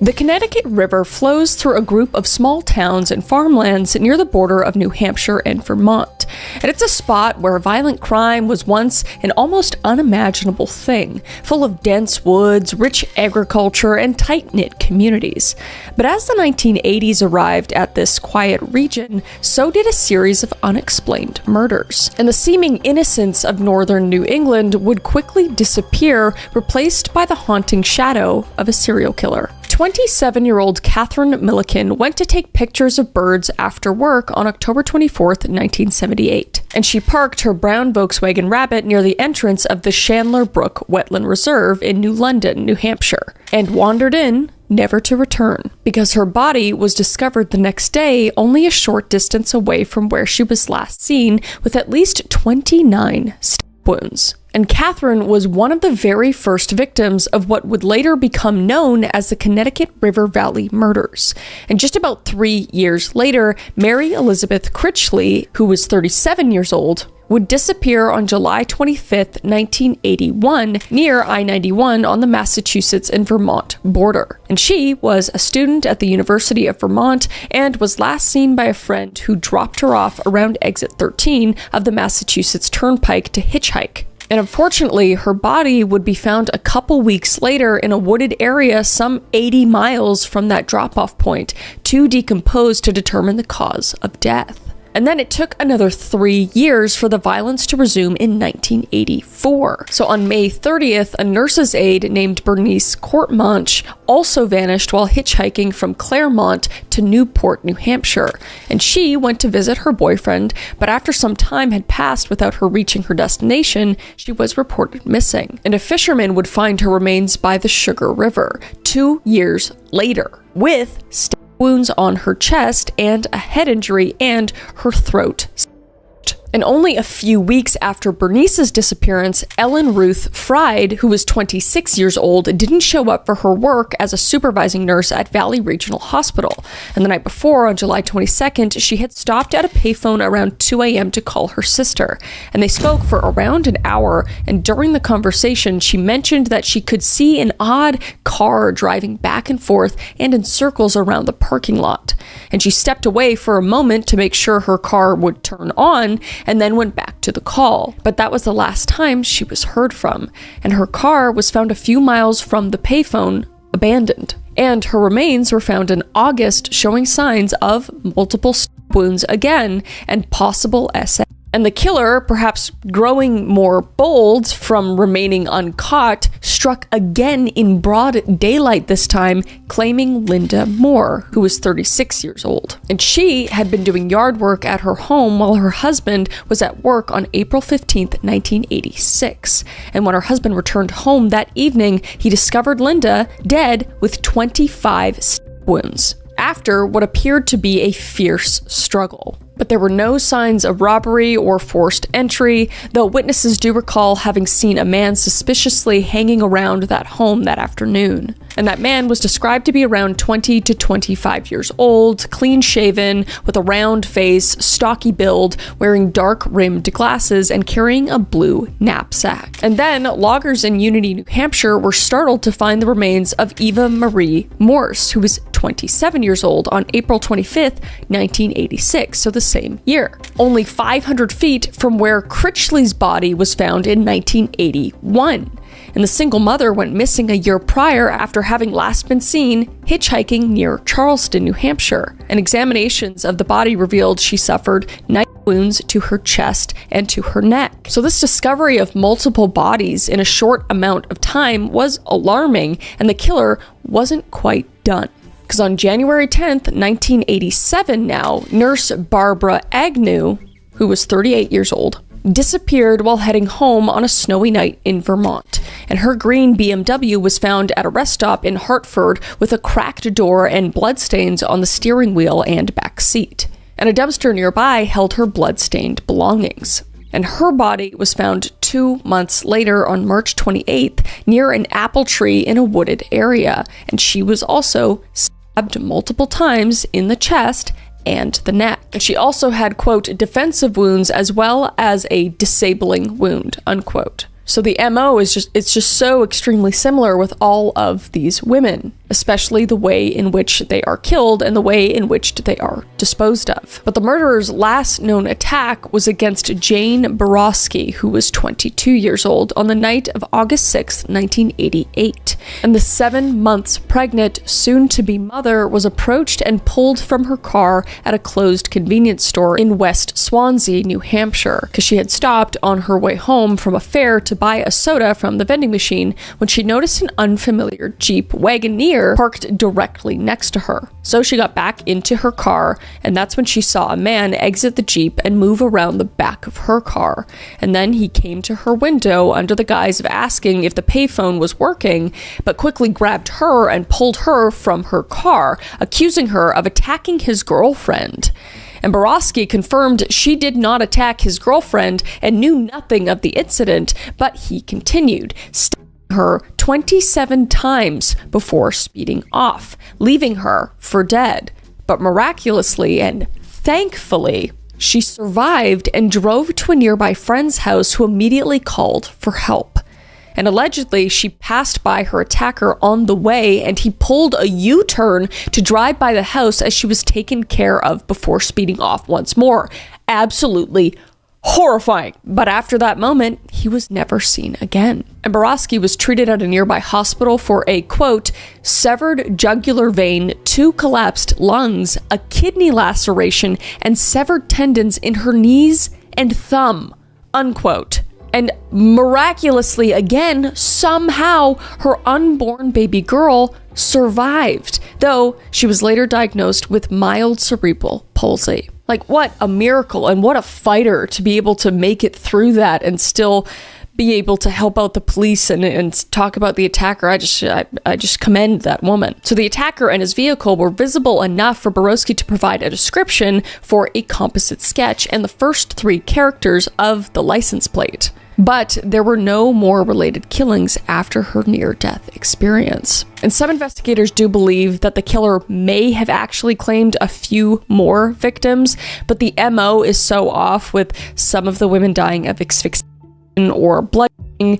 The Connecticut River flows through a group of small towns and farmlands near the border of New Hampshire and Vermont. And it's a spot where violent crime was once an almost unimaginable thing, full of dense woods, rich agriculture, and tight-knit communities. But as the 1980s arrived at this quiet region, so did a series of unexplained murders. And the seeming innocence of northern New England would quickly disappear, replaced by the haunting shadow of a serial killer. 27-year-old Catherine Milliken went to take pictures of birds after work on October 24th, 1978, and she parked her brown Volkswagen Rabbit near the entrance of the Chandler Brook Wetland Reserve in New London, New Hampshire, and wandered in, never to return, because her body was discovered the next day only a short distance away from where she was last seen, with at least 29 stab wounds. And Catherine was one of the very first victims of what would later become known as the Connecticut River Valley murders. And just about 3 years later, Mary Elizabeth Critchley, who was 37 years old, would disappear on July 25th, 1981, near I-91 on the Massachusetts and Vermont border. And she was a student at the University of Vermont and was last seen by a friend who dropped her off around exit 13 of the Massachusetts Turnpike to hitchhike. And unfortunately, her body would be found a couple weeks later in a wooded area some 80 miles from that drop-off point, too decomposed to determine the cause of death. And then it took another 3 years for the violence to resume in 1984. So on May 30th, a nurse's aide named Bernice Courtemanche also vanished while hitchhiking from Claremont to Newport, New Hampshire. And she went to visit her boyfriend, but after some time had passed without her reaching her destination, she was reported missing. And a fisherman would find her remains by the Sugar River 2 years later, with wounds on her chest and a head injury and her throat. And only a few weeks after Bernice's disappearance, Ellen Ruth Fried, who was 26 years old, didn't show up for her work as a supervising nurse at Valley Regional Hospital. And the night before, on July 22nd, she had stopped at a payphone around 2 a.m. to call her sister. And they spoke for around an hour, and during the conversation, she mentioned that she could see an odd car driving back and forth and in circles around the parking lot. And she stepped away for a moment to make sure her car would turn on, and then went back to the call. But that was the last time she was heard from, and her car was found a few miles from the payphone, abandoned. And her remains were found in August, showing signs of multiple wounds again and possible SA. And the killer, perhaps growing more bold from remaining uncaught, struck again in broad daylight this time, claiming Linda Moore, who was 36 years old. And she had been doing yard work at her home while her husband was at work on April 15th, 1986. And when her husband returned home that evening, he discovered Linda dead with 25 wounds, after what appeared to be a fierce struggle. But there were no signs of robbery or forced entry, though witnesses do recall having seen a man suspiciously hanging around that home that afternoon. And that man was described to be around 20 to 25 years old, clean-shaven, with a round face, stocky build, wearing dark-rimmed glasses, and carrying a blue knapsack. And then, loggers in Unity, New Hampshire were startled to find the remains of Eva Marie Morse, who was 27 years old on April 25th, 1986, so the same year. Only 500 feet from where Critchley's body was found in 1981. And the single mother went missing a year prior after having last been seen hitchhiking near Charleston, New Hampshire. And examinations of the body revealed she suffered knife wounds to her chest and to her neck. So this discovery of multiple bodies in a short amount of time was alarming, and the killer wasn't quite done. Because on January 10th, 1987 now, nurse Barbara Agnew, who was 38 years old, disappeared while heading home on a snowy night in Vermont. And her green BMW was found at a rest stop in Hartford with a cracked door and bloodstains on the steering wheel and back seat. And a dumpster nearby held her blood-stained belongings. And her body was found 2 months later on March 28th near an apple tree in a wooded area. And she was also stabbed multiple times in the chest and the neck. And she also had, quote, defensive wounds as well as a disabling wound, unquote. So the MO is just so extremely similar with all of these women, especially the way in which they are killed and the way in which they are disposed of. But the murderer's last known attack was against Jane Borowski, who was 22 years old, on the night of August 6, 1988. And the 7 months pregnant, soon-to-be mother was approached and pulled from her car at a closed convenience store in West Swansea, New Hampshire, because she had stopped on her way home from a fair to buy a soda from the vending machine when she noticed an unfamiliar Jeep Wagoneer parked directly next to her. So she got back into her car, and that's when she saw a man exit the Jeep and move around the back of her car. And then he came to her window under the guise of asking if the payphone was working, but quickly grabbed her and pulled her from her car, accusing her of attacking his girlfriend. And Borowski confirmed she did not attack his girlfriend and knew nothing of the incident, but he continued, stabbing her 27 times before speeding off, leaving her for dead. But miraculously and thankfully, she survived and drove to a nearby friend's house who immediately called for help. And allegedly, she passed by her attacker on the way, and he pulled a U-turn to drive by the house as she was taken care of before speeding off once more. Absolutely horrifying. But after that moment, he was never seen again. And Borowski was treated at a nearby hospital for a, quote, severed jugular vein, 2 collapsed lungs, a kidney laceration, and severed tendons in her knees and thumb, unquote. And miraculously, again, somehow her unborn baby girl survived, though she was later diagnosed with mild cerebral palsy. Like, what a miracle, and what a fighter to be able to make it through that and still be able to help out the police and talk about the attacker. I just commend that woman. So the attacker and his vehicle were visible enough for Borowski to provide a description for a composite sketch and the first 3 characters of the license plate. But there were no more related killings after her near-death experience. And some investigators do believe that the killer may have actually claimed a few more victims, but the MO is so off, with some of the women dying of asphyxiation or blood,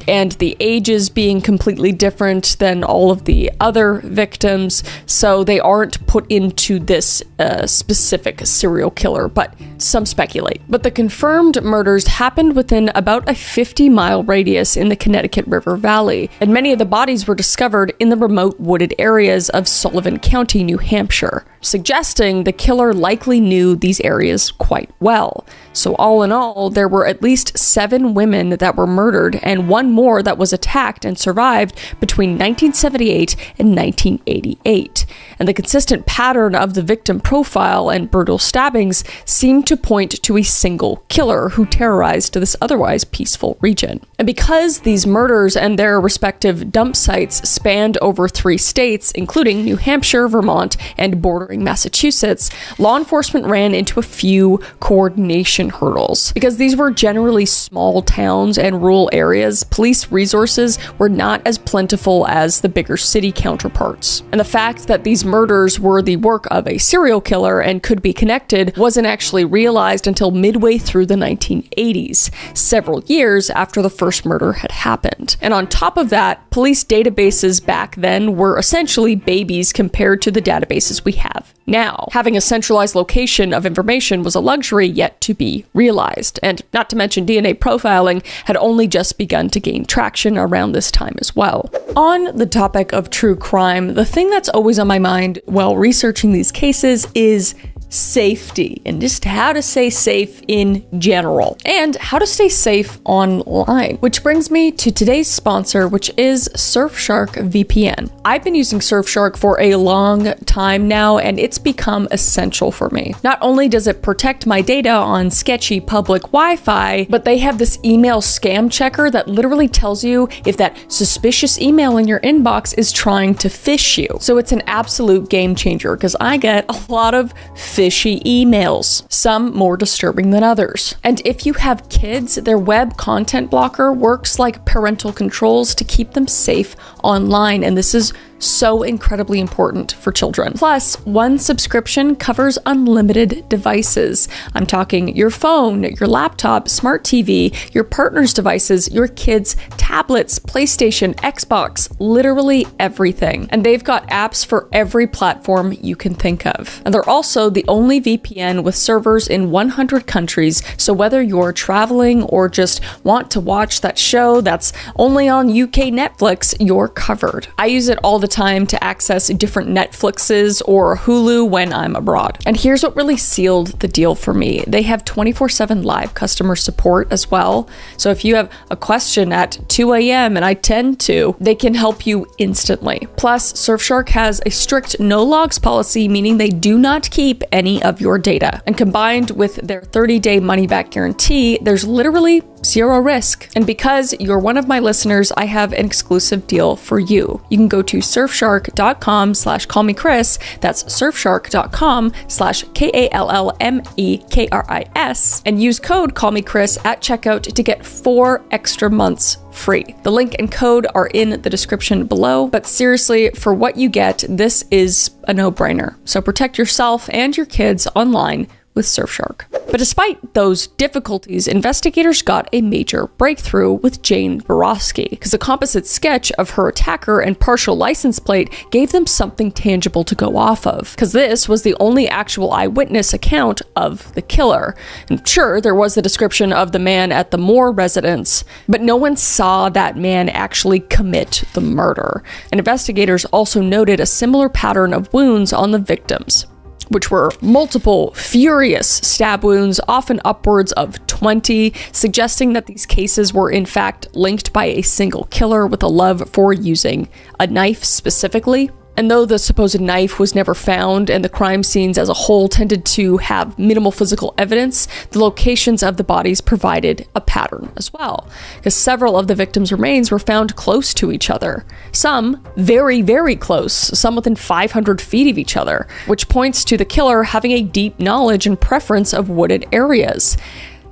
and the ages being completely different than all of the other victims, so they aren't put into this specific serial killer, but some speculate. But the confirmed murders happened within about a 50-mile radius in the Connecticut River Valley, and many of the bodies were discovered in the remote wooded areas of Sullivan County, New Hampshire, suggesting the killer likely knew these areas quite well. So all in all, there were at least 7 women that were murdered and 1 more that was attacked and survived between 1978 and 1988. And the consistent pattern of the victim profile and brutal stabbings seemed to point to a single killer who terrorized this otherwise peaceful region. And because these murders and their respective dump sites spanned over 3 states, including New Hampshire, Vermont, and bordering Massachusetts, law enforcement ran into a few coordination hurdles. Because these were generally small towns and rural areas, police resources were not as plentiful as the bigger city counterparts. And the fact that these murders were the work of a serial killer and could be connected wasn't actually realized until midway through the 1980s, several years after the first murder had happened. And on top of that, police databases back then were essentially babies compared to the databases we have now. Having a centralized location of information was a luxury yet to be realized, and not to mention DNA profiling had only just begun to gain traction around this time as well. On the topic of true crime, the thing that's always on my mind while researching these cases is safety, and just how to stay safe in general, and how to stay safe online. Which brings me to today's sponsor, which is Surfshark VPN. I've been using Surfshark for a long time now, and it's become essential for me. Not only does it protect my data on sketchy public Wi-Fi, but they have this email scam checker that literally tells you if that suspicious email in your inbox is trying to phish you. So it's an absolute game changer, because I get a lot of fishy emails, some more disturbing than others. And if you have kids, their web content blocker works like parental controls to keep them safe online, and this is so incredibly important for children. Plus, one subscription covers unlimited devices. I'm talking your phone, your laptop, smart TV, your partner's devices, your kids' tablets, PlayStation, Xbox, literally everything. And they've got apps for every platform you can think of. And they're also the only VPN with servers in 100 countries, so whether you're traveling or just want to watch that show that's only on UK Netflix, you're covered. I use it all the time to access different Netflixes or Hulu when I'm abroad. And here's what really sealed the deal for me. They have 24/7 live customer support as well. So if you have a question at 2 a.m. and I tend to, they can help you instantly. Plus, Surfshark has a strict no logs policy, meaning they do not keep any of your data. And combined with their 30-day money-back guarantee, there's literally zero risk. And because you're one of my listeners, I have an exclusive deal for you. You can go to surfshark.com/callmekris. That's surfshark.com/KALLMEKRIS and use code callmekris at checkout to get 4 extra months free. The link and code are in the description below, but seriously, for what you get, this is a no-brainer. So protect yourself and your kids online with Surfshark. But despite those difficulties, investigators got a major breakthrough with Jane Borowski, because a composite sketch of her attacker and partial license plate gave them something tangible to go off of, because this was the only actual eyewitness account of the killer. And sure, there was the description of the man at the Moore residence, but no one saw that man actually commit the murder. And investigators also noted a similar pattern of wounds on the victims, which were multiple furious stab wounds, often upwards of 20, suggesting that these cases were in fact linked by a single killer with a love for using a knife specifically. And though the supposed knife was never found and the crime scenes as a whole tended to have minimal physical evidence, the locations of the bodies provided a pattern as well, because several of the victims' remains were found close to each other. Some very, very close, some within 500 feet of each other, which points to the killer having a deep knowledge and preference of wooded areas.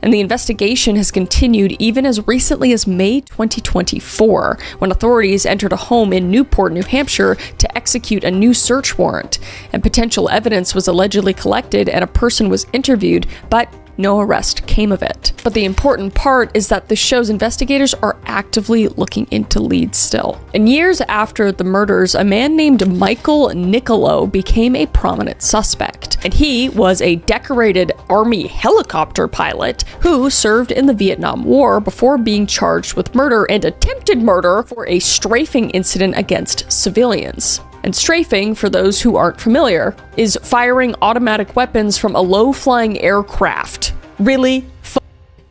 And the investigation has continued even as recently as May 2024, when authorities entered a home in Newport, New Hampshire to execute a new search warrant. And potential evidence was allegedly collected and a person was interviewed, but no arrest came of it. But the important part is that this shows investigators are actively looking into leads still. And years after the murders, a man named Michael Nicolo became a prominent suspect. And he was a decorated Army helicopter pilot who served in the Vietnam War before being charged with murder and attempted murder for a strafing incident against civilians. And strafing, for those who aren't familiar, is firing automatic weapons from a low-flying aircraft. Really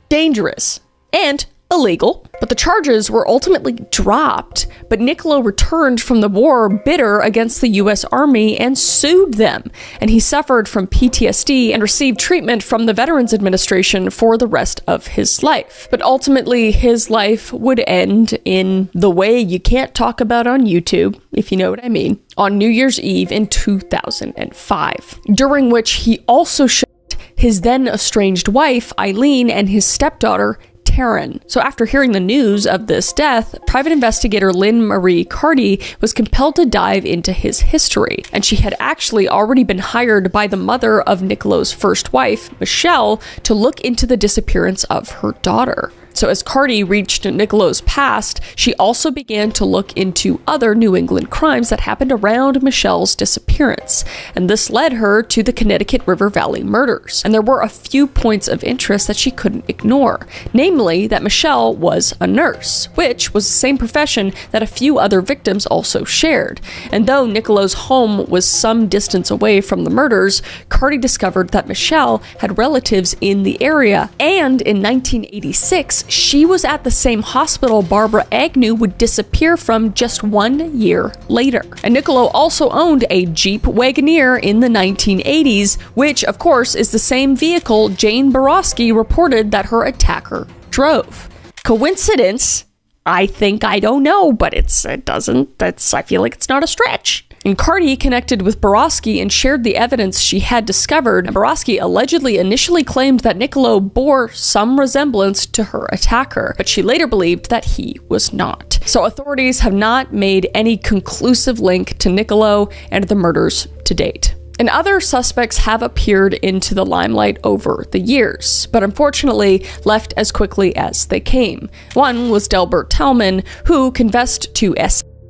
dangerous and illegal. But the charges were ultimately dropped. But Nicolo returned from the war bitter against the US Army and sued them. And he suffered from PTSD and received treatment from the Veterans Administration for the rest of his life. But ultimately, his life would end in the way you can't talk about on YouTube, if you know what I mean, on New Year's Eve in 2005, during which he also shot his then estranged wife, Eileen, and his stepdaughter, Taryn. So after hearing the news of this death, private investigator Lynn Marie Carty was compelled to dive into his history. And she had actually already been hired by the mother of Nicolo's first wife, Michelle, to look into the disappearance of her daughter. So as Carty reached Nicolo's past, she also began to look into other New England crimes that happened around Michelle's disappearance. And this led her to the Connecticut River Valley murders. And there were a few points of interest that she couldn't ignore. Namely, that Michelle was a nurse, which was the same profession that a few other victims also shared. And though Nicolo's home was some distance away from the murders, Carty discovered that Michelle had relatives in the area. And in 1986, she was at the same hospital Barbara Agnew would disappear from just 1 year later. And Nicolo also owned a Jeep Wagoneer in the 1980s, which of course is the same vehicle Jane Borowski reported that her attacker drove. Coincidence? I don't know, but I feel like it's not a stretch. And Carty connected with Borowski and shared the evidence she had discovered. And Borowski allegedly initially claimed that Nicolo bore some resemblance to her attacker, but she later believed that he was not. So authorities have not made any conclusive link to Niccolo and the murders to date. And other suspects have appeared into the limelight over the years, but unfortunately left as quickly as they came. One was Delbert Tallman, who confessed to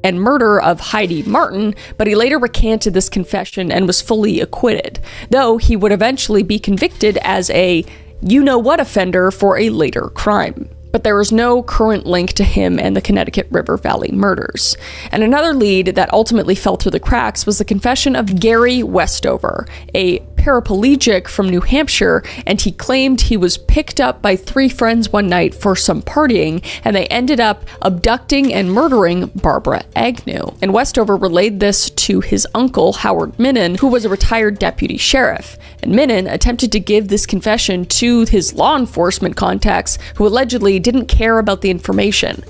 and murder of Heidi Martin, but he later recanted this confession and was fully acquitted, though he would eventually be convicted as a you-know-what offender for a later crime. But there was no current link to him and the Connecticut River Valley murders. And another lead that ultimately fell through the cracks was the confession of Gary Westover, a paraplegic from New Hampshire, and he claimed he was picked up by 3 friends one night for some partying, and they ended up abducting and murdering Barbara Agnew. And Westover relayed this to his uncle, Howard Minnan, who was a retired deputy sheriff. And Minnan attempted to give this confession to his law enforcement contacts, who allegedly didn't care about the information.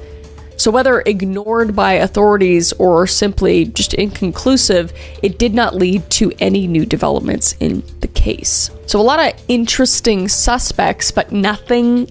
So whether ignored by authorities or simply just inconclusive, it did not lead to any new developments in the case. So a lot of interesting suspects, but nothing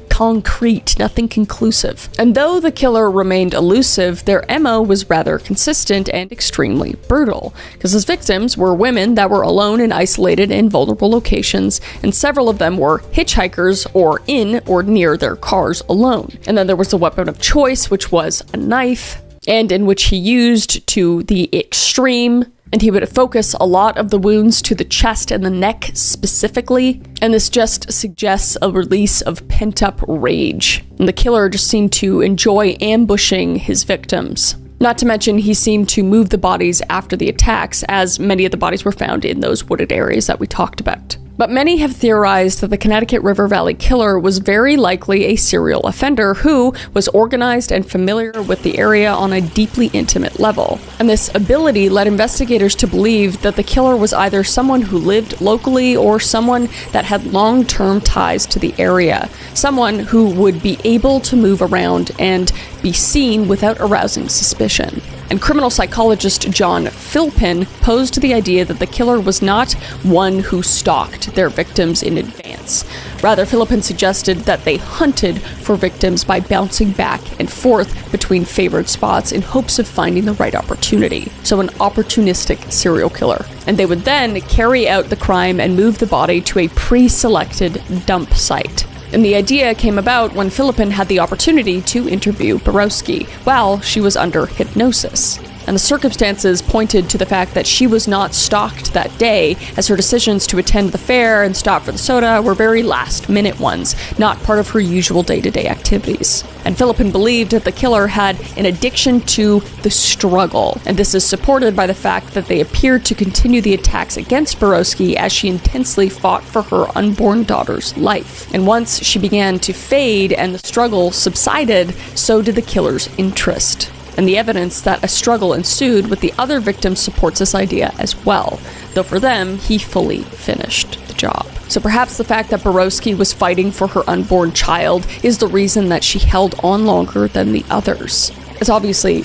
concrete, nothing conclusive. And though the killer remained elusive, their MO was rather consistent and extremely brutal, because his victims were women that were alone and isolated in vulnerable locations, and several of them were hitchhikers or in or near their cars alone. And then there was the weapon of choice, which was a knife, and in which he used to the extreme. And he would focus a lot of the wounds to the chest and the neck specifically, and this just suggests a release of pent-up rage. And the killer just seemed to enjoy ambushing his victims. Not to mention, he seemed to move the bodies after the attacks, as many of the bodies were found in those wooded areas that we talked about. But many have theorized that the Connecticut River Valley killer was very likely a serial offender who was organized and familiar with the area on a deeply intimate level. And this ability led investigators to believe that the killer was either someone who lived locally or someone that had long-term ties to the area, someone who would be able to move around and be seen without arousing suspicion. And criminal psychologist John Philpin posed the idea that the killer was not one who stalked their victims in advance. Rather, Philpin suggested that they hunted for victims by bouncing back and forth between favored spots in hopes of finding the right opportunity. So an opportunistic serial killer. And they would then carry out the crime and move the body to a pre-selected dump site. And the idea came about when Philpin had the opportunity to interview Borowski while she was under hypnosis. And the circumstances pointed to the fact that she was not stalked that day, as her decisions to attend the fair and stop for the soda were very last-minute ones, not part of her usual day-to-day activities. And Philpin believed that the killer had an addiction to the struggle, and this is supported by the fact that they appeared to continue the attacks against Borowski as she intensely fought for her unborn daughter's life. And once she began to fade and the struggle subsided, so did the killer's interest. And the evidence that a struggle ensued with the other victims supports this idea as well, though for them, he fully finished the job. So perhaps the fact that Borowski was fighting for her unborn child is the reason that she held on longer than the others. It's obviously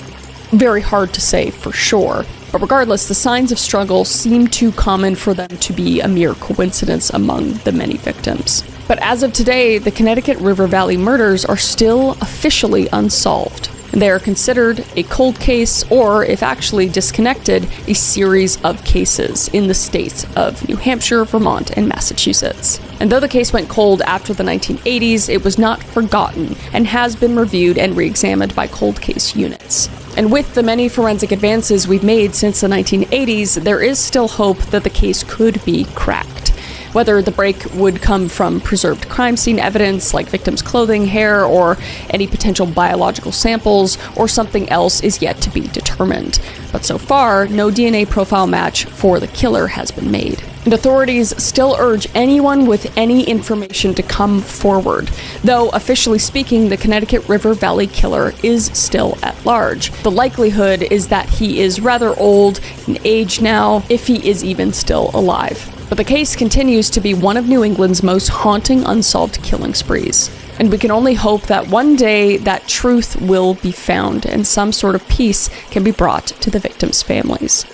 very hard to say for sure, but regardless, the signs of struggle seem too common for them to be a mere coincidence among the many victims. But as of today, the Connecticut River Valley murders are still officially unsolved. They are considered a cold case, or, if actually disconnected, a series of cases in the states of New Hampshire, Vermont, and Massachusetts. And though the case went cold after the 1980s, it was not forgotten and has been reviewed and re-examined by cold case units. And with the many forensic advances we've made since the 1980s, there is still hope that the case could be cracked. Whether the break would come from preserved crime scene evidence like victims' clothing, hair, or any potential biological samples, or something else is yet to be determined. But so far, no DNA profile match for the killer has been made. And authorities still urge anyone with any information to come forward, though officially speaking, the Connecticut River Valley killer is still at large. The likelihood is that he is rather old in age now, if he is even still alive. But the case continues to be one of New England's most haunting unsolved killing sprees. And we can only hope that one day that truth will be found and some sort of peace can be brought to the victims' families.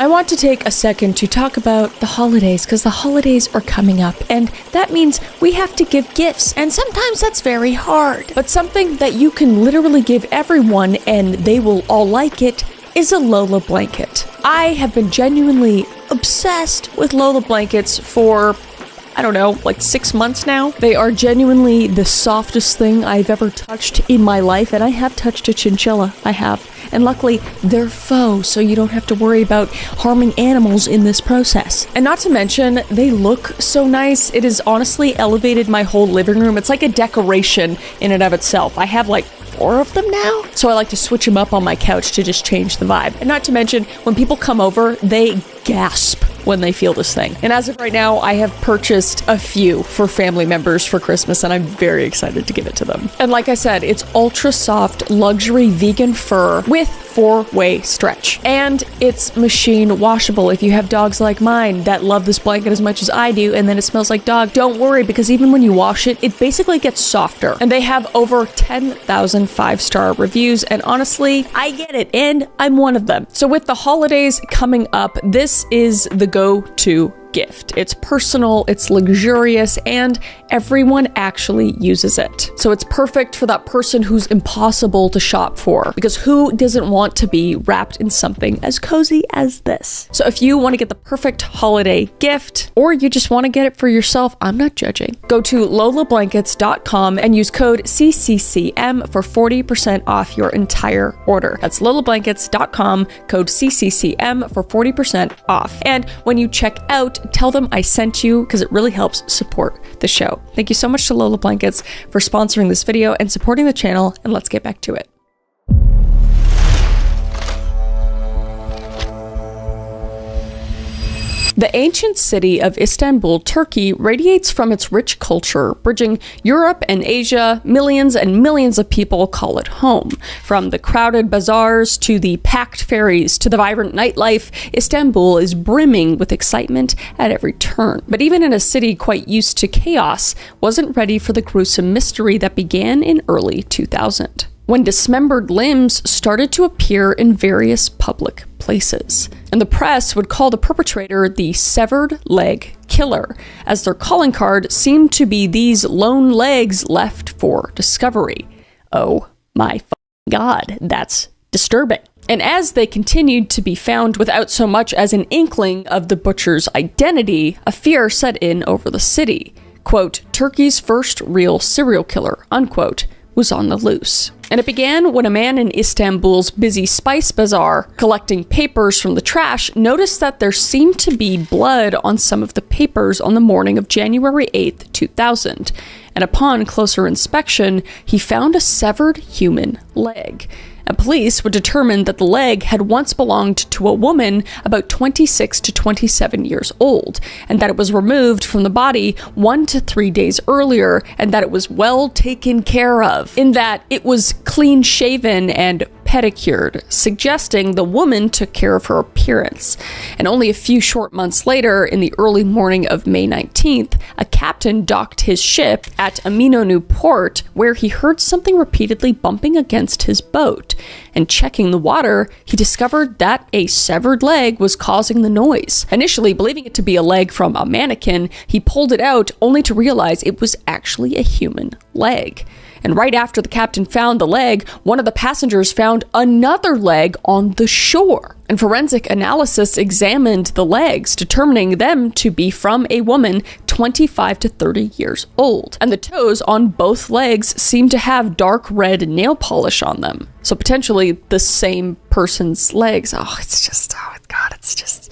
I want to take a second to talk about the holidays, because the holidays are coming up, and that means we have to give gifts, and sometimes that's very hard. But something that you can literally give everyone and they will all like it is a Lola blanket. I have been genuinely obsessed with Lola blankets for, I don't know, like 6 months now. They are genuinely the softest thing I've ever touched in my life, and I have touched a chinchilla. I have. And luckily, they're faux, so you don't have to worry about harming animals in this process. And not to mention, they look so nice. It has honestly elevated my whole living room. It's like a decoration in and of itself. I have like 4 of them now, so I like to switch them up on my couch to just change the vibe. And not to mention, when people come over, they gasp when they feel this thing. And as of right now, I have purchased a few for family members for Christmas, and I'm very excited to give it to them. And like I said, it's ultra soft, luxury vegan fur with 4-way stretch. And it's machine washable. If you have dogs like mine that love this blanket as much as I do, and then it smells like dog, don't worry, because even when you wash it, it basically gets softer. And they have over 10,000 5-star reviews, and honestly, I get it, and I'm one of them. So with the holidays coming up, this is the go-to gift. It's personal, it's luxurious, and everyone actually uses it. So it's perfect for that person who's impossible to shop for, because who doesn't want to be wrapped in something as cozy as this? So if you want to get the perfect holiday gift, or you just want to get it for yourself, I'm not judging. Go to lolablankets.com and use code CCCM for 40% off your entire order. That's lolablankets.com, code CCCM for 40% off. And when you check out, tell them I sent you, because it really helps support the show. Thank you so much to Lola Blankets for sponsoring this video and supporting the channel, and let's get back to it. The ancient city of Istanbul, Turkey, radiates from its rich culture, bridging Europe and Asia. Millions and millions of people call it home. From the crowded bazaars to the packed ferries to the vibrant nightlife, Istanbul is brimming with excitement at every turn. But even in a city quite used to chaos, wasn't ready for the gruesome mystery that began in early 2000. When dismembered limbs started to appear in various public places. And the press would call the perpetrator the severed leg killer, as their calling card seemed to be these lone legs left for discovery. Oh my God, that's disturbing. And as they continued to be found without so much as an inkling of the butcher's identity, a fear set in over the city. Quote, Turkey's first real serial killer, unquote, was on the loose. And it began when a man in Istanbul's busy spice bazaar, collecting papers from the trash, noticed that there seemed to be blood on some of the papers on the morning of January 8th, 2000. And upon closer inspection, he found a severed human leg. And police would determine that the leg had once belonged to a woman about 26 to 27 years old, and that it was removed from the body 1 to 3 days earlier, and that it was well taken care of, in that it was clean shaven and pedicured, suggesting the woman took care of her appearance. And only a few short months later, in the early morning of May 19th, a captain docked his ship at Aminonu port, where he heard something repeatedly bumping against his boat. And checking the water, he discovered that a severed leg was causing the noise. Initially believing it to be a leg from a mannequin, he pulled it out only to realize it was actually a human leg. And right after the captain found the leg, one of the passengers found another leg on the shore. And forensic analysis examined the legs, determining them to be from a woman 25 to 30 years old. And the toes on both legs seemed to have dark red nail polish on them. So potentially the same person's legs. Oh, God, it's just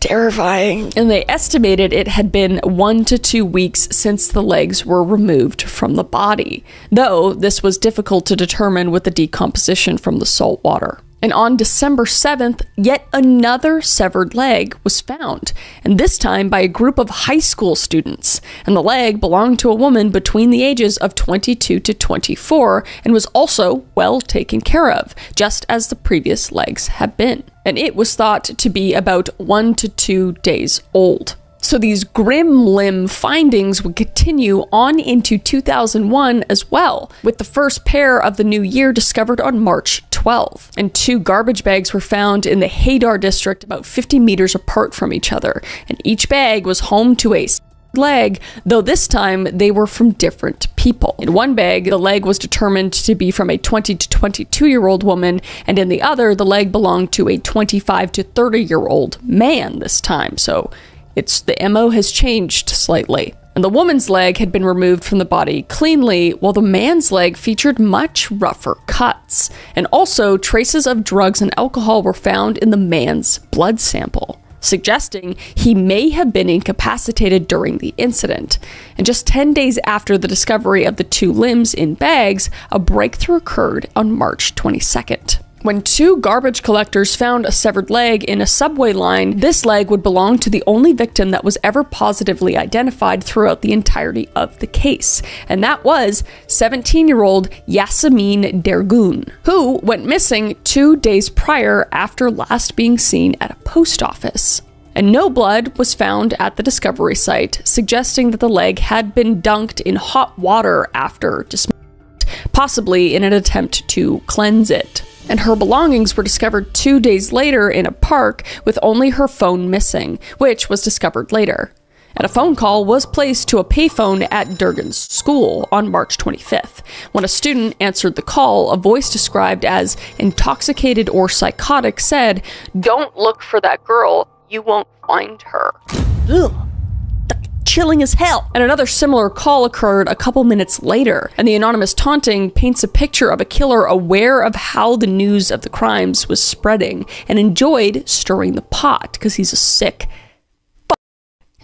terrifying. And they estimated it had been 1 to 2 weeks since the legs were removed from the body, though this was difficult to determine with the decomposition from the salt water. And on December 7th, yet another severed leg was found, and this time by a group of high school students. And the leg belonged to a woman between the ages of 22 to 24 and was also well taken care of, just as the previous legs had been. And it was thought to be about 1 to 2 days old. So these grim limb findings would continue on into 2001 as well, with the first pair of the new year discovered on March 12. And 2 garbage bags were found in the Hadar district about 50 meters apart from each other, and each bag was home to a leg, though this time they were from different people. In one bag, the leg was determined to be from a 20 to 22-year-old woman, and in the other, the leg belonged to a 25 to 30-year-old man this time. So the MO has changed slightly. And the woman's leg had been removed from the body cleanly, while the man's leg featured much rougher cuts. And also, traces of drugs and alcohol were found in the man's blood sample, suggesting he may have been incapacitated during the incident. And just 10 days after the discovery of the 2 limbs in bags, a breakthrough occurred on March 22nd. When 2 garbage collectors found a severed leg in a subway line, this leg would belong to the only victim that was ever positively identified throughout the entirety of the case. And that was 17-year-old Yasemin Dergun, who went missing 2 days prior after last being seen at a post office. And no blood was found at the discovery site, suggesting that the leg had been dunked in hot water after dismemberment, possibly in an attempt to cleanse it. And her belongings were discovered 2 days later in a park with only her phone missing, which was discovered later. And a phone call was placed to a payphone at Dergun's school on March 25th. When a student answered the call, a voice described as intoxicated or psychotic said, "Don't look for that girl, you won't find her." Ugh. Chilling as hell. And another similar call occurred a couple minutes later, and the anonymous taunting paints a picture of a killer aware of how the news of the crimes was spreading and enjoyed stirring the pot because he's a sick fuck.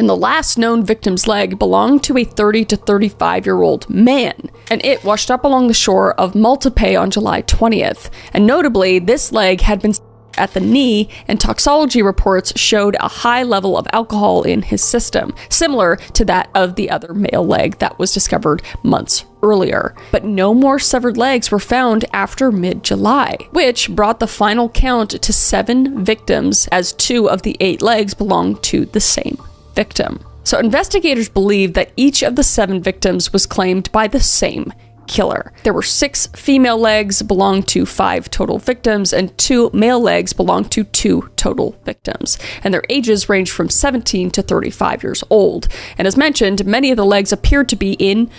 And the last known victim's leg belonged to a 30 to 35-year-old man, and it washed up along the shore of Maltape on July 20th. And notably, this leg had been at the knee, and toxicology reports showed a high level of alcohol in his system, similar to that of the other male leg that was discovered months earlier. But no more severed legs were found after mid-July, which brought the final count to 7 victims, as 2 of the 8 legs belonged to the same victim. So investigators believe that each of the 7 victims was claimed by the same killer. There were 6 female legs belonged to 5 total victims, and 2 male legs belonged to 2 total victims. And their ages ranged from 17 to 35 years old. And as mentioned, many of the legs appeared to be in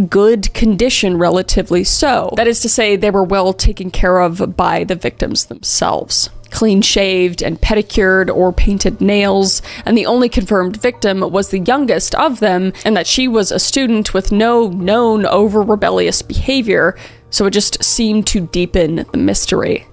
good condition, relatively so. That is to say, they were well taken care of by the victims themselves. Clean shaved and pedicured or painted nails, and the only confirmed victim was the youngest of them, and that she was a student with no known over-rebellious behavior, so it just seemed to deepen the mystery.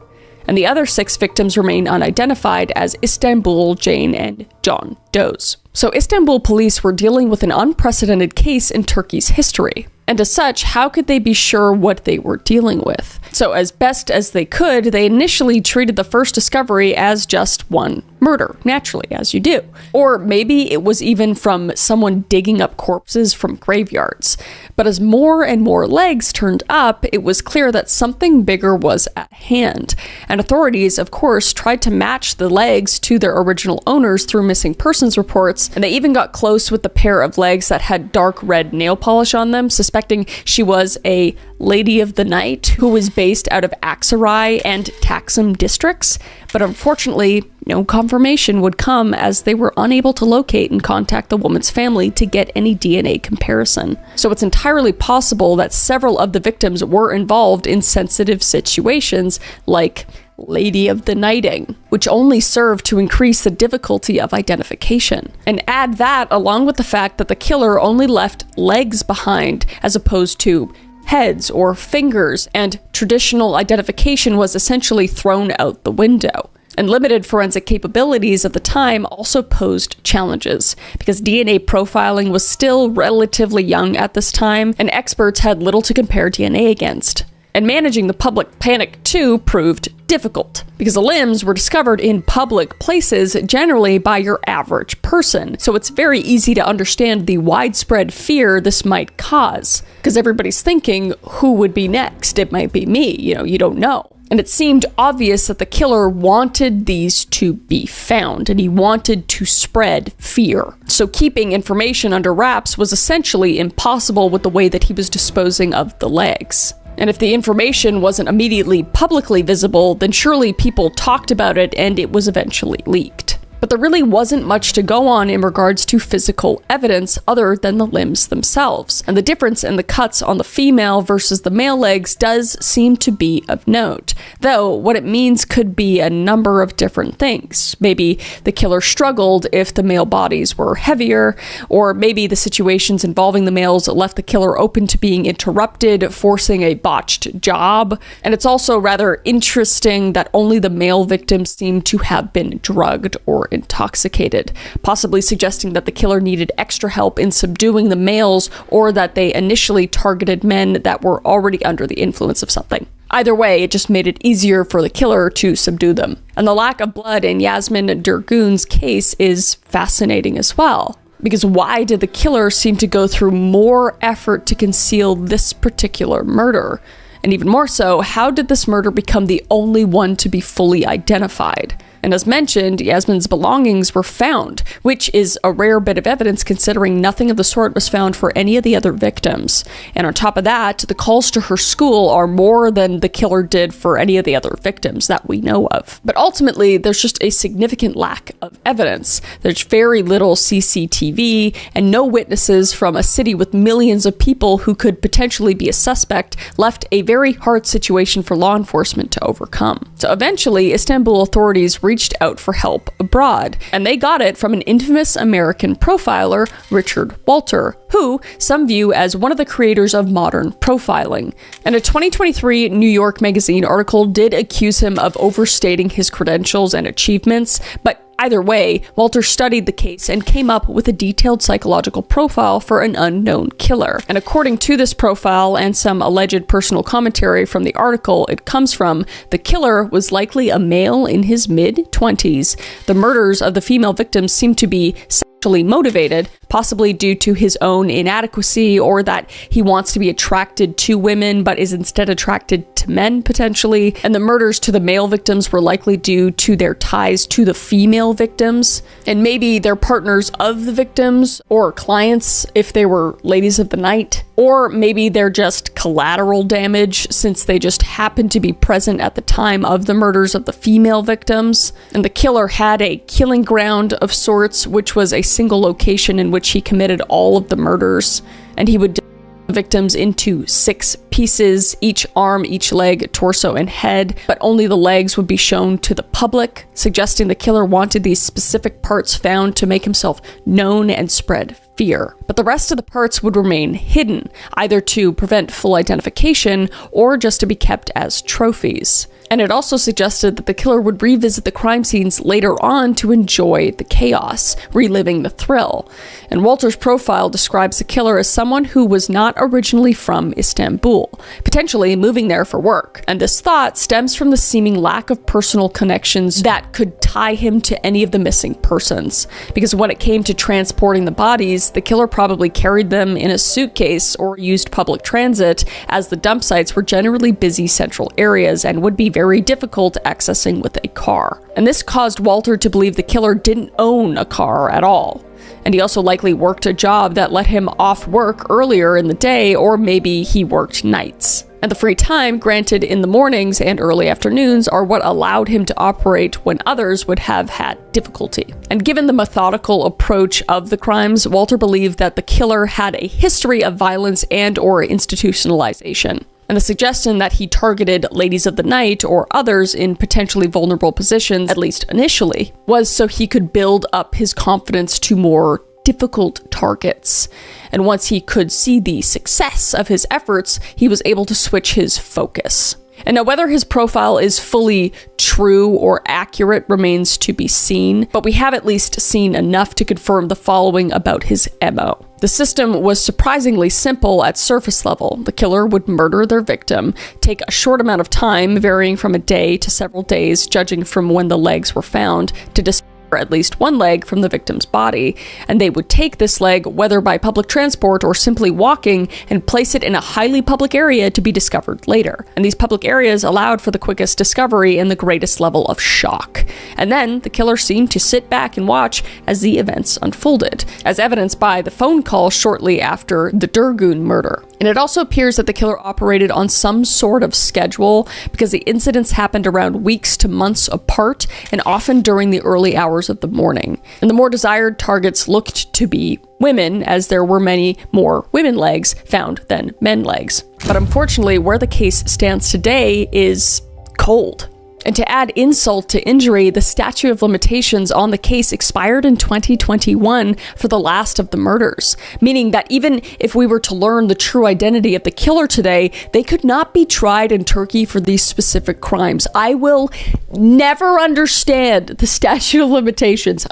And the other 6 victims remain unidentified as Istanbul, Jane, and John Doe's. So Istanbul police were dealing with an unprecedented case in Turkey's history. And as such, how could they be sure what they were dealing with? So as best as they could, they initially treated the first discovery as just one murder, naturally, as you do. Or maybe it was even from someone digging up corpses from graveyards. But as more and more legs turned up, it was clear that something bigger was at hand. And authorities, of course, tried to match the legs to their original owners through missing persons reports, and they even got close with the pair of legs that had dark red nail polish on them, suspecting she was a lady of the night who was based out of Aksaray and Taksim districts. But unfortunately, no confirmation would come, as they were unable to locate and contact the woman's family to get any DNA comparison. So it's entirely possible that several of the victims were involved in sensitive situations like Lady of the Nighting, which only served to increase the difficulty of identification. And add that along with the fact that the killer only left legs behind as opposed to heads or fingers, and traditional identification was essentially thrown out the window. And limited forensic capabilities of the time also posed challenges, because DNA profiling was still relatively young at this time, and experts had little to compare DNA against. And managing the public panic, too, proved difficult, because the limbs were discovered in public places, generally by your average person. So it's very easy to understand the widespread fear this might cause, because everybody's thinking, who would be next? It might be me, you don't know. And it seemed obvious that the killer wanted these to be found, and he wanted to spread fear. So keeping information under wraps was essentially impossible with the way that he was disposing of the legs. And if the information wasn't immediately publicly visible, then surely people talked about it and it was eventually leaked. But there really wasn't much to go on in regards to physical evidence other than the limbs themselves. And the difference in the cuts on the female versus the male legs does seem to be of note. Though, what it means could be a number of different things. Maybe the killer struggled if the male bodies were heavier, or maybe the situations involving the males left the killer open to being interrupted, forcing a botched job. And it's also rather interesting that only the male victims seem to have been drugged or intoxicated, possibly suggesting that the killer needed extra help in subduing the males, or that they initially targeted men that were already under the influence of something. Either way, it just made it easier for the killer to subdue them. And the lack of blood in Yasmin Durgun's case is fascinating as well. Because why did the killer seem to go through more effort to conceal this particular murder? And even more so, how did this murder become the only one to be fully identified? And as mentioned, Yasmin's belongings were found, which is a rare bit of evidence considering nothing of the sort was found for any of the other victims. And on top of that, the calls to her school are more than the killer did for any of the other victims that we know of. But ultimately, there's just a significant lack of evidence. There's very little CCTV and no witnesses from a city with millions of people who could potentially be a suspect, left a very hard situation for law enforcement to overcome. So eventually, Istanbul authorities reached out for help abroad, and they got it from an infamous American profiler, Richard Walter, who some view as one of the creators of modern profiling. And a 2023 New York Magazine article did accuse him of overstating his credentials and achievements, but either way, Walter studied the case and came up with a detailed psychological profile for an unknown killer. And according to this profile and some alleged personal commentary from the article it comes from, the killer was likely a male in his mid-20s. The murders of the female victims seemed to be sexually motivated, possibly due to his own inadequacy, or that he wants to be attracted to women but is instead attracted to men potentially. And the murders to the male victims were likely due to their ties to the female victims, and maybe they're partners of the victims or clients if they were ladies of the night, or maybe they're just collateral damage since they just happened to be present at the time of the murders of the female victims. And the killer had a killing ground of sorts, which was a single location in which he committed all of the murders, and he would divide the victims into 6 pieces, each arm, each leg, torso, and head, but only the legs would be shown to the public, suggesting the killer wanted these specific parts found to make himself known and spread fear. But the rest of the parts would remain hidden, either to prevent full identification or just to be kept as trophies. And it also suggested that the killer would revisit the crime scenes later on to enjoy the chaos, reliving the thrill. And Walter's profile describes the killer as someone who was not originally from Istanbul, potentially moving there for work. And this thought stems from the seeming lack of personal connections that could tie him to any of the missing persons. Because when it came to transporting the bodies, the killer probably carried them in a suitcase or used public transit, as the dump sites were generally busy central areas and would be very difficult accessing with a car. And this caused Walter to believe the killer didn't own a car at all. And he also likely worked a job that let him off work earlier in the day, or maybe he worked nights. And the free time granted in the mornings and early afternoons are what allowed him to operate when others would have had difficulty. And given the methodical approach of the crimes, Walter believed that the killer had a history of violence and/or institutionalization. And the suggestion that he targeted ladies of the night or others in potentially vulnerable positions, at least initially, was so he could build up his confidence to more difficult targets. And once he could see the success of his efforts, he was able to switch his focus. And now whether his profile is fully true or accurate remains to be seen, but we have at least seen enough to confirm the following about his MO. The system was surprisingly simple at surface level. The killer would murder their victim, take a short amount of time, varying from a day to several days, judging from when the legs were found, to dispose at least one leg from the victim's body, and they would take this leg, whether by public transport or simply walking, and place it in a highly public area to be discovered later. And these public areas allowed for the quickest discovery and the greatest level of shock. And then the killer seemed to sit back and watch as the events unfolded, as evidenced by the phone call shortly after the Durgun murder. And it also appears that the killer operated on some sort of schedule, because the incidents happened around weeks to months apart and often during the early hours of the morning. And the more desired targets looked to be women, as there were many more women legs found than men legs. But unfortunately, where the case stands today is cold. And to add insult to injury, the statute of limitations on the case expired in 2021 for the last of the murders, meaning that even if we were to learn the true identity of the killer today, they could not be tried in Turkey for these specific crimes. I will never understand the statute of limitations.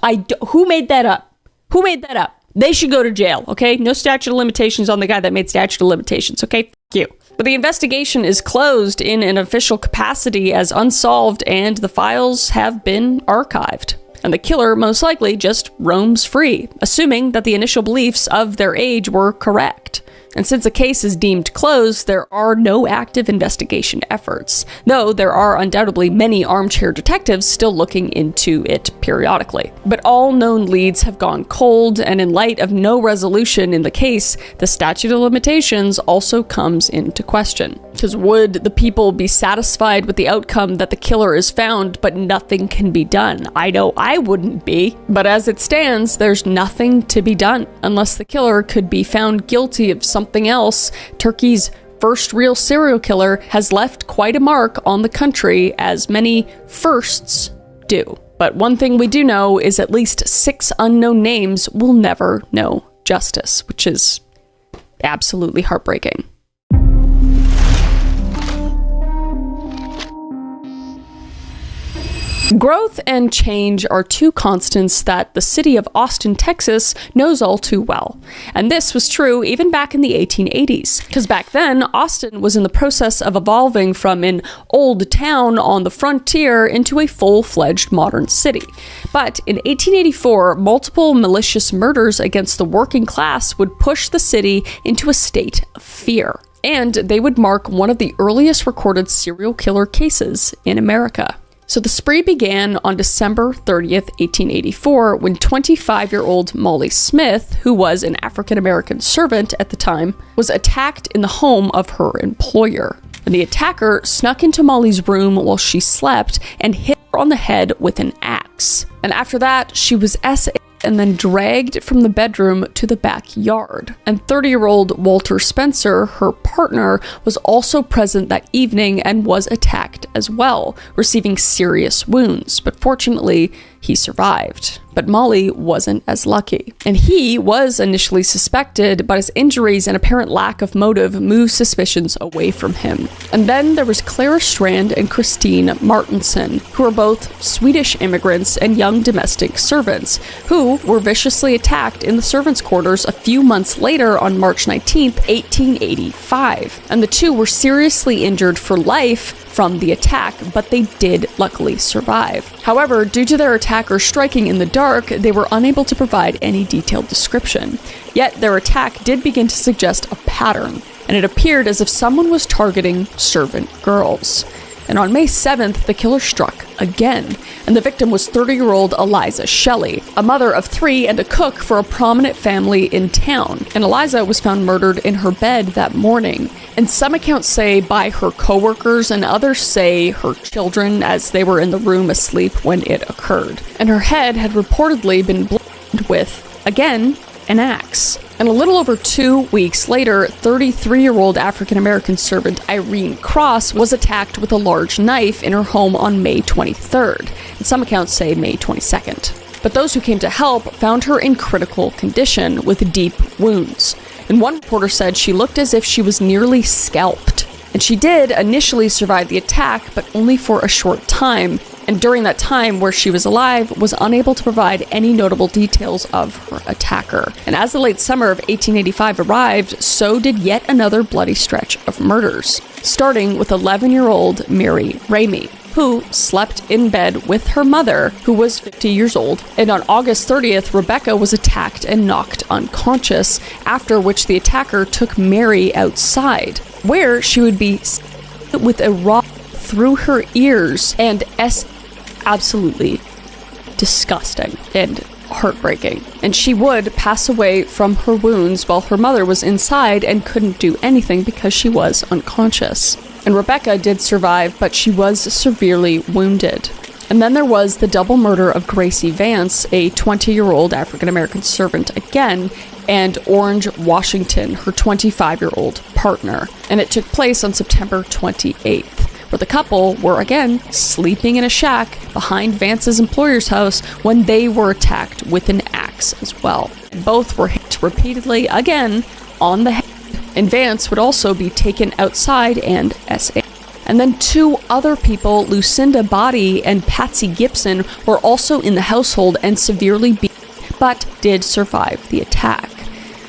Who made that up? Who made that up? They should go to jail, okay? No statute of limitations on the guy that made statute of limitations, okay? F you. But the investigation is closed in an official capacity as unsolved, and the files have been archived. And the killer most likely just roams free, assuming that the initial beliefs of their age were correct. And since the case is deemed closed, there are no active investigation efforts, though there are undoubtedly many armchair detectives still looking into it periodically. But all known leads have gone cold, and in light of no resolution in the case, the statute of limitations also comes into question. Because would the people be satisfied with the outcome that the killer is found, but nothing can be done? I know I wouldn't be. But as it stands, there's nothing to be done. Unless the killer could be found guilty of something else, Turkey's first real serial killer has left quite a mark on the country, as many firsts do. But one thing we do know is at least 6 unknown names will never know justice, which is absolutely heartbreaking. Growth and change are two constants that the city of Austin, Texas knows all too well. And this was true even back in the 1880s, because back then, Austin was in the process of evolving from an old town on the frontier into a full-fledged modern city. But in 1884, multiple malicious murders against the working class would push the city into a state of fear. And they would mark one of the earliest recorded serial killer cases in America. So the spree began on December 30th, 1884, when 25-year-old Molly Smith, who was an African-American servant at the time, was attacked in the home of her employer. And the attacker snuck into Molly's room while she slept and hit her on the head with an axe. And after that, she was SA'd and then dragged from the bedroom to the backyard. And 30-year-old Walter Spencer, her partner, was also present that evening and was attacked as well, receiving serious wounds, but fortunately, he survived. But Molly wasn't as lucky. And he was initially suspected, but his injuries and apparent lack of motive moved suspicions away from him. And then there was Clara Strand and Christine Martinson, who were both Swedish immigrants and young domestic servants, who were viciously attacked in the servants' quarters a few months later on March 19th, 1885. And the two were seriously injured for life from the attack, but they did luckily survive. However, due to their attacker striking in the dark, they were unable to provide any detailed description. Yet their attack did begin to suggest a pattern, and it appeared as if someone was targeting servant girls. And on May 7th, the killer struck again, and the victim was 30-year-old Eliza Shelley, a mother of 3 and a cook for a prominent family in town. And Eliza was found murdered in her bed that morning. And some accounts say by her coworkers, and others say her children, as they were in the room asleep when it occurred. And her head had reportedly been blown with, again, an axe. And a little over 2 weeks later, 33-year-old African-American servant Irene Cross was attacked with a large knife in her home on May 23rd, and some accounts say May 22nd. But those who came to help found her in critical condition with deep wounds. And one reporter said she looked as if she was nearly scalped. And she did initially survive the attack, but only for a short time. And during that time where she was alive, was unable to provide any notable details of her attacker. And as the late summer of 1885 arrived, so did yet another bloody stretch of murders, starting with 11-year-old Mary Ramey, who slept in bed with her mother, who was 50 years old. And on August 30th, Rebecca was attacked and knocked unconscious, after which the attacker took Mary outside, where she would be with a rod through her ears, and absolutely disgusting and heartbreaking. And she would pass away from her wounds while her mother was inside and couldn't do anything because she was unconscious. And Rebecca did survive, but she was severely wounded. And then there was the double murder of Gracie Vance, a 20-year-old African-American servant again, and Orange Washington, her 25-year-old partner. And it took place on September 28th. Where the couple were again sleeping in a shack behind Vance's employer's house when they were attacked with an axe as well. Both were hit repeatedly again on the head, and Vance would also be taken outside and SA. And then two other people, Lucinda Body and Patsy Gibson, were also in the household and severely beaten, but did survive the attack.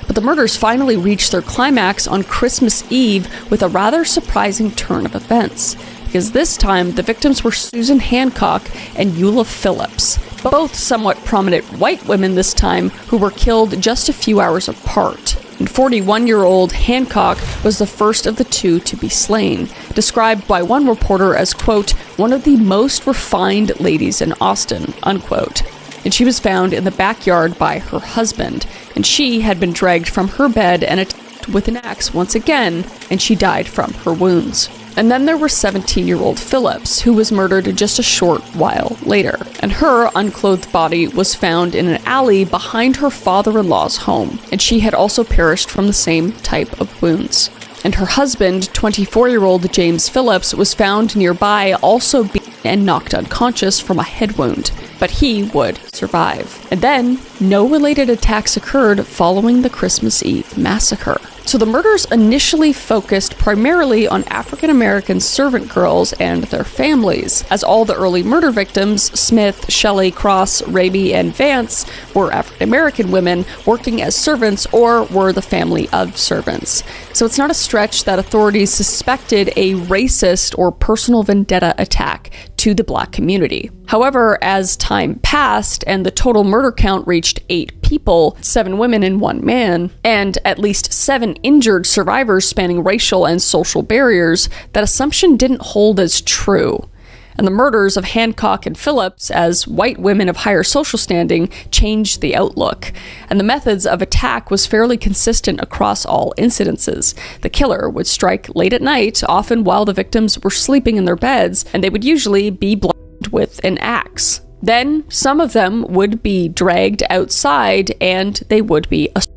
But the murders finally reached their climax on Christmas Eve with a rather surprising turn of events, because this time the victims were Susan Hancock and Eula Phillips, both somewhat prominent white women this time, who were killed just a few hours apart. And 41-year-old Hancock was the first of the two to be slain, described by one reporter as, quote, one of the most refined ladies in Austin, unquote. And she was found in the backyard by her husband, and she had been dragged from her bed and attacked with an axe once again, and she died from her wounds. And then there were 17-year-old Phillips, who was murdered just a short while later, and her unclothed body was found in an alley behind her father-in-law's home, and she had also perished from the same type of wounds. And her husband, 24-year-old James Phillips, was found nearby, also beaten and knocked unconscious from a head wound, but he would survive. And then, no related attacks occurred following the Christmas Eve massacre. So the murders initially focused primarily on African-American servant girls and their families, as all the early murder victims, Smith, Shelley, Cross, Raby, and Vance, were African-American women working as servants or were the family of servants. So it's not a stretch that authorities suspected a racist or personal vendetta attack to the Black community. However, as time passed and the total murder count reached 8 people, 7 women and 1 man, and at least 7 injured survivors spanning racial and social barriers, that assumption didn't hold as true. And the murders of Hancock and Phillips, as white women of higher social standing, changed the outlook. And the methods of attack was fairly consistent across all incidences. The killer would strike late at night, often while the victims were sleeping in their beds, and they would usually be bludgeoned with an axe. Then, some of them would be dragged outside, and they would be assaulted.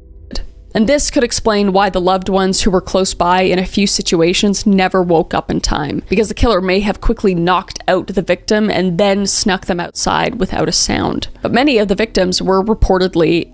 And this could explain why the loved ones who were close by in a few situations never woke up in time, because the killer may have quickly knocked out the victim and then snuck them outside without a sound. But many of the victims were reportedly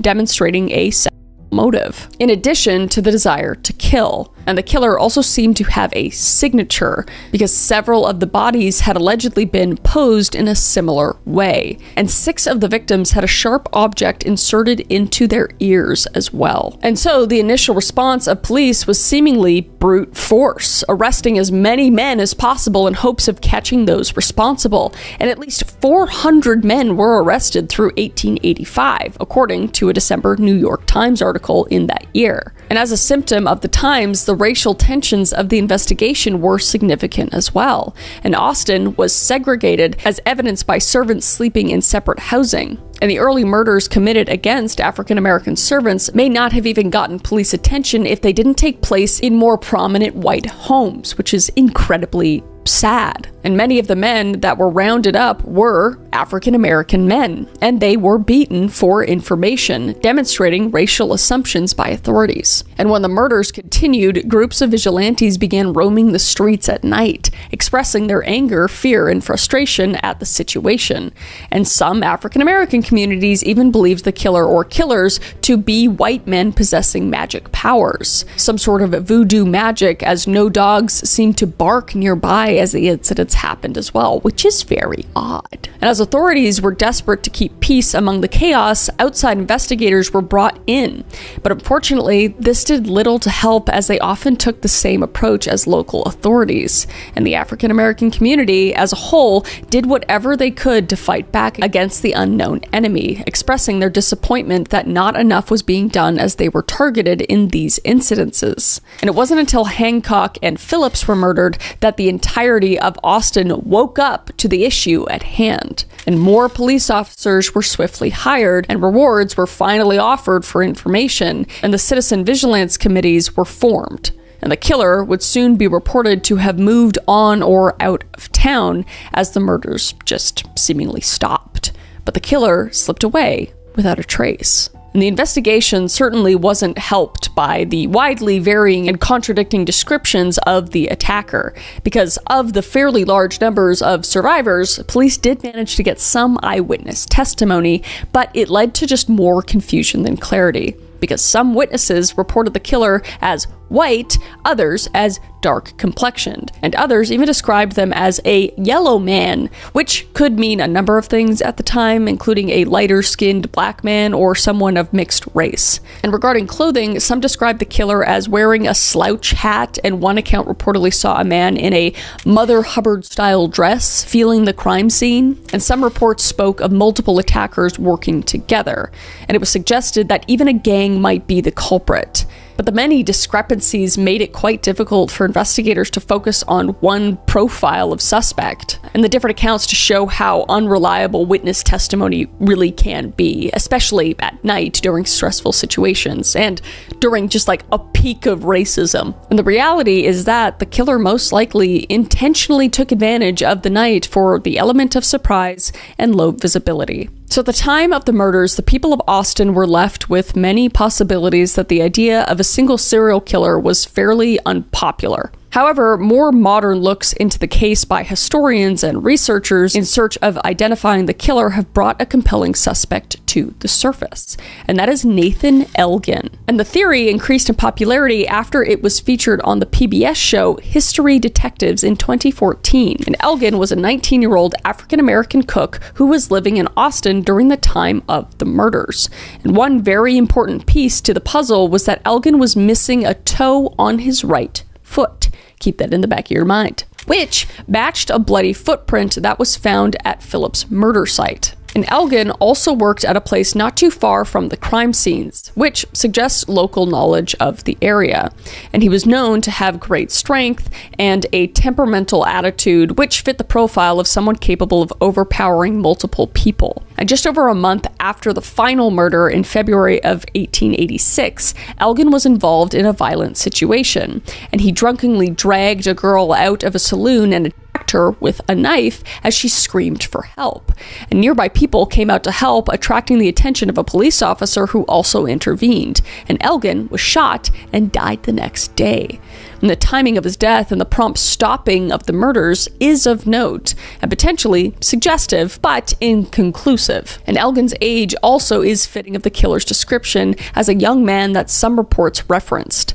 demonstrating a sexual motive, in addition to the desire to kill. And the killer also seemed to have a signature, because several of the bodies had allegedly been posed in a similar way. And 6 of the victims had a sharp object inserted into their ears as well. And so the initial response of police was seemingly brute force, arresting as many men as possible in hopes of catching those responsible. And at least 400 men were arrested through 1885, according to a December New York Times article in that year. And as a symptom of the times, the racial tensions of the investigation were significant as well. And Austin was segregated, as evidenced by servants sleeping in separate housing. And the early murders committed against African-American servants may not have even gotten police attention if they didn't take place in more prominent white homes, which is incredibly sad. And many of the men that were rounded up were African-American men, and they were beaten for information, demonstrating racial assumptions by authorities. And when the murders continued, groups of vigilantes began roaming the streets at night, expressing their anger, fear, and frustration at the situation. And some African-American communities even believed the killer or killers to be white men possessing magic powers, some sort of voodoo magic, as no dogs seemed to bark nearby nearby as the incidents happened as well, which is very odd. And as authorities were desperate to keep peace among the chaos, outside investigators were brought in. But unfortunately, this did little to help, as they often took the same approach as local authorities. And the African American community as a whole did whatever they could to fight back against the unknown enemy, expressing their disappointment that not enough was being done as they were targeted in these incidences. And it wasn't until Hancock and Phillips were murdered that the entirety of Austin woke up to the issue at hand. And more police officers were swiftly hired, and rewards were finally offered for information, and the citizen vigilance committees were formed. And the killer would soon be reported to have moved on or out of town as the murders just seemingly stopped. But the killer slipped away without a trace. And the investigation certainly wasn't helped by the widely varying and contradicting descriptions of the attacker. Because of the fairly large numbers of survivors, police did manage to get some eyewitness testimony, but it led to just more confusion than clarity. Because some witnesses reported the killer as white, others as dark complexioned, and others even described them as a yellow man, which could mean a number of things at the time, including a lighter skinned black man or someone of mixed race. And regarding clothing, some described the killer as wearing a slouch hat, and one account reportedly saw a man in a Mother Hubbard style dress feeling the crime scene, and some reports spoke of multiple attackers working together, and it was suggested that even a gang might be the culprit. But the many discrepancies made it quite difficult for investigators to focus on one profile of suspect, and the different accounts to show how unreliable witness testimony really can be, especially at night during stressful situations and during just like a peak of racism. And the reality is that the killer most likely intentionally took advantage of the night for the element of surprise and low visibility. So at the time of the murders, the people of Austin were left with many possibilities that the idea of a single serial killer was fairly unpopular. However, more modern looks into the case by historians and researchers in search of identifying the killer have brought a compelling suspect to the surface, and that is Nathan Elgin. And the theory increased in popularity after it was featured on the PBS show History Detectives in 2014. And Elgin was a 19-year-old African-American cook who was living in Austin during the time of the murders. And one very important piece to the puzzle was that Elgin was missing a toe on his right foot. Keep that in the back of your mind. Which matched a bloody footprint that was found at Phillips' murder site. And Elgin also worked at a place not too far from the crime scenes, which suggests local knowledge of the area. And he was known to have great strength and a temperamental attitude, which fit the profile of someone capable of overpowering multiple people. And just over a month after the final murder in February of 1886, Elgin was involved in a violent situation, and he drunkenly dragged a girl out of a saloon and attacked her with a knife as she screamed for help. And nearby people came out to help, attracting the attention of a police officer who also intervened. And Elgin was shot and died the next day. And the timing of his death and the prompt stopping of the murders is of note, and potentially suggestive, but inconclusive. And Elgin's age also is fitting of the killer's description as a young man that some reports referenced.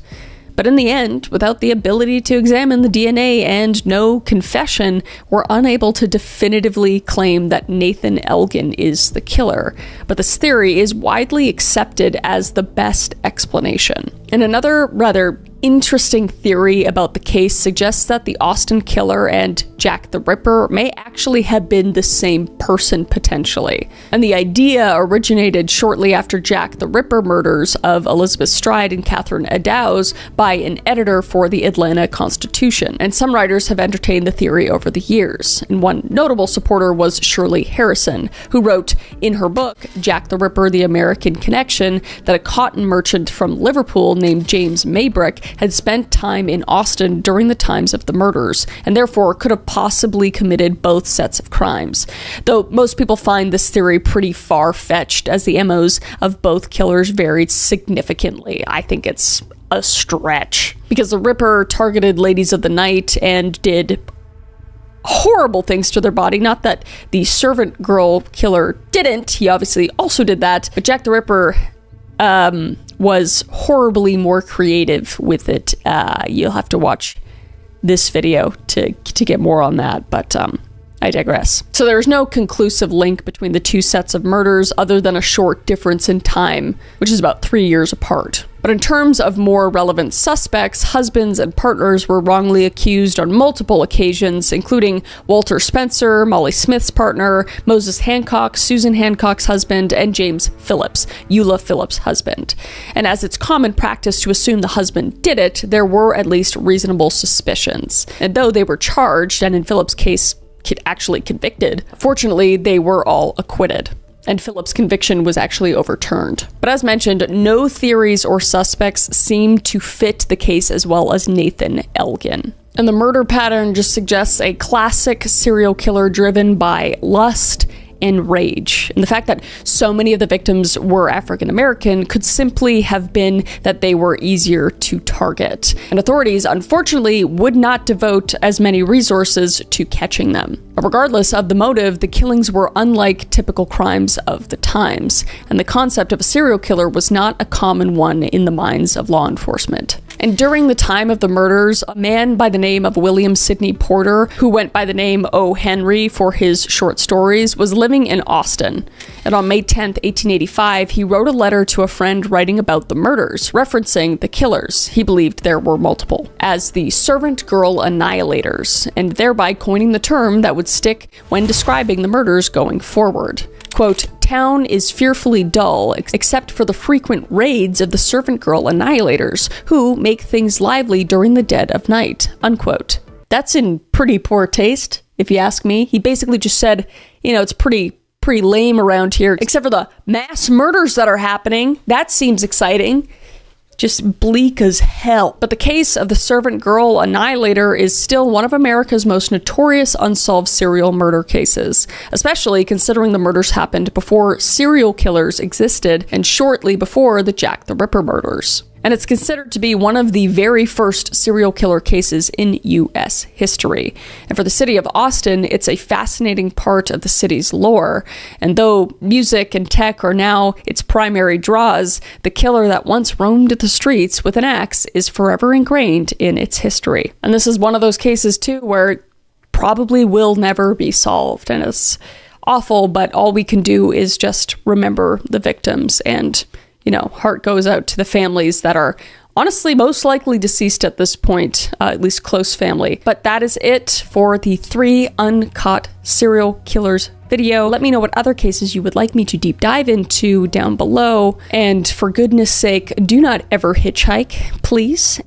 But in the end, without the ability to examine the DNA and no confession, we're unable to definitively claim that Nathan Elgin is the killer. But this theory is widely accepted as the best explanation. And another rather interesting theory about the case suggests that the Austin killer and Jack the Ripper may actually have been the same person potentially. And the idea originated shortly after Jack the Ripper murders of Elizabeth Stride and Catherine Eddowes by an editor for the Atlanta Constitution. And some writers have entertained the theory over the years. And one notable supporter was Shirley Harrison, who wrote in her book, Jack the Ripper, The American Connection, that a cotton merchant from Liverpool named James Maybrick had spent time in Austin during the times of the murders, and therefore could have possibly committed both sets of crimes. Though most people find this theory pretty far-fetched, as the MOs of both killers varied significantly. I think it's a stretch, because the Ripper targeted ladies of the night and did horrible things to their body. Not that the servant girl killer didn't, he obviously also did that, but Jack the Ripper was horribly more creative with it. You'll have to watch this video to get more on that, but I digress. So there's no conclusive link between the two sets of murders other than a short difference in time, which is about 3 years apart. But in terms of more relevant suspects, husbands and partners were wrongly accused on multiple occasions, including Walter Spencer, Molly Smith's partner, Moses Hancock, Susan Hancock's husband, and James Phillips, Eula Phillips' husband. And as it's common practice to assume the husband did it, there were at least reasonable suspicions. And though they were charged, and in Phillips' case, actually convicted, fortunately, they were all acquitted. And Phillips' conviction was actually overturned. But as mentioned, no theories or suspects seem to fit the case as well as Nathan Elgin. And the murder pattern just suggests a classic serial killer driven by lust and rage. And the fact that so many of the victims were African American could simply have been that they were easier to target. And authorities, unfortunately, would not devote as many resources to catching them. But regardless of the motive, the killings were unlike typical crimes of the times, and the concept of a serial killer was not a common one in the minds of law enforcement. And during the time of the murders, a man by the name of William Sidney Porter, who went by the name O. Henry for his short stories, was living in Austin. And on May 10th, 1885, he wrote a letter to a friend writing about the murders, referencing the killers, he believed there were multiple, as the servant girl annihilators, and thereby coining the term that would stick when describing the murders going forward. Quote, "Town is fearfully dull, except for the frequent raids of the servant girl annihilators, who make things lively during the dead of night," unquote. That's in pretty poor taste, if you ask me. He basically just said, it's pretty lame around here, except for the mass murders that are happening. That seems exciting. Just bleak as hell. But the case of the servant girl annihilator is still one of America's most notorious unsolved serial murder cases, especially considering the murders happened before serial killers existed and shortly before the Jack the Ripper murders. And it's considered to be one of the very first serial killer cases in U.S. history. And for the city of Austin, it's a fascinating part of the city's lore. And though music and tech are now its primary draws, the killer that once roamed the streets with an axe is forever ingrained in its history. And this is one of those cases, too, where it probably will never be solved. And it's awful, but all we can do is just remember the victims and heart goes out to the families that are honestly most likely deceased at this point, at least close family. But that is it for the 3 uncaught serial killers video. Let me know what other cases you would like me to deep dive into down below. And for goodness sake, do not ever hitchhike, please.